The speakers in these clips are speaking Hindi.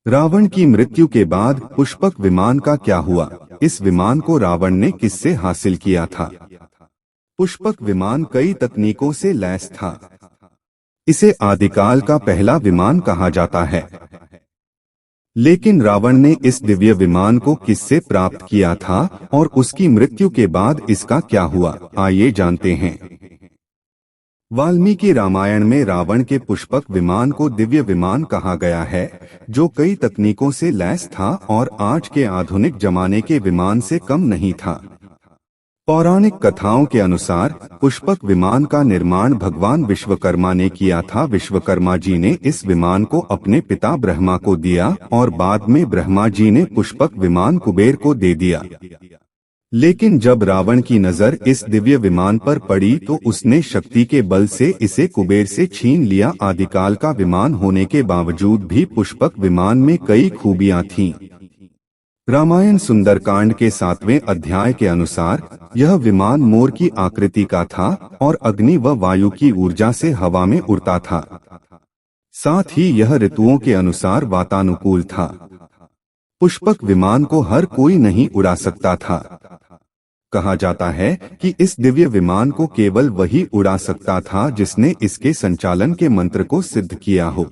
रावण की मृत्यु के बाद पुष्पक विमान का क्या हुआ? इस विमान को रावण ने किससे हासिल किया था? पुष्पक विमान कई तकनीकों से लैस था। इसे आदिकाल का पहला विमान कहा जाता है। लेकिन रावण ने इस दिव्य विमान को किससे प्राप्त किया था और उसकी मृत्यु के बाद इसका क्या हुआ? आइए जानते हैं। वाल्मीकि रामायण में रावण के पुष्पक विमान को दिव्य विमान कहा गया है, जो कई तकनीकों से लैस था और आज के आधुनिक जमाने के विमान से कम नहीं था। पौराणिक कथाओं के अनुसार पुष्पक विमान का निर्माण भगवान विश्वकर्मा ने किया था। विश्वकर्मा जी ने इस विमान को अपने पिता ब्रह्मा को दिया और बाद में ब्रह्मा जी ने पुष्पक विमान कुबेर को दे दिया। लेकिन जब रावण की नजर इस दिव्य विमान पर पड़ी तो उसने शक्ति के बल से इसे कुबेर से छीन लिया। आदिकाल का विमान होने के बावजूद भी पुष्पक विमान में कई खूबियां थीं। रामायण सुंदरकांड के 7वें अध्याय के अनुसार यह विमान मोर की आकृति का था और अग्नि व वायु की ऊर्जा से हवा में उड़ता था। साथ ही यह ऋतुओं के अनुसार वातानुकूल था। पुष्पक विमान को हर कोई नहीं उड़ा सकता था। कहा जाता है कि इस दिव्य विमान को केवल वही उड़ा सकता था जिसने इसके संचालन के मंत्र को सिद्ध किया हो।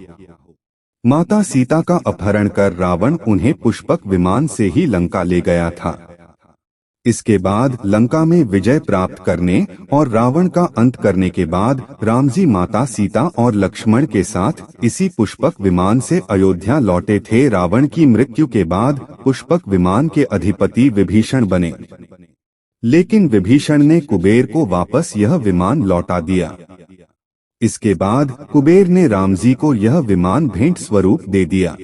माता सीता का अपहरण कर रावण उन्हें पुष्पक विमान से ही लंका ले गया था। इसके बाद लंका में विजय प्राप्त करने और रावण का अंत करने के बाद रामजी माता सीता और लक्ष्मण के साथ इसी पुष्पक विमान से अयोध्या लौटे थे। रावण की मृत्यु के बाद पुष्पक विमान के अधिपति विभीषण बने, लेकिन विभीषण ने कुबेर को वापस यह विमान लौटा दिया। इसके बाद कुबेर ने रामजी को यह विमान भेंट स्वरूप दे दिया।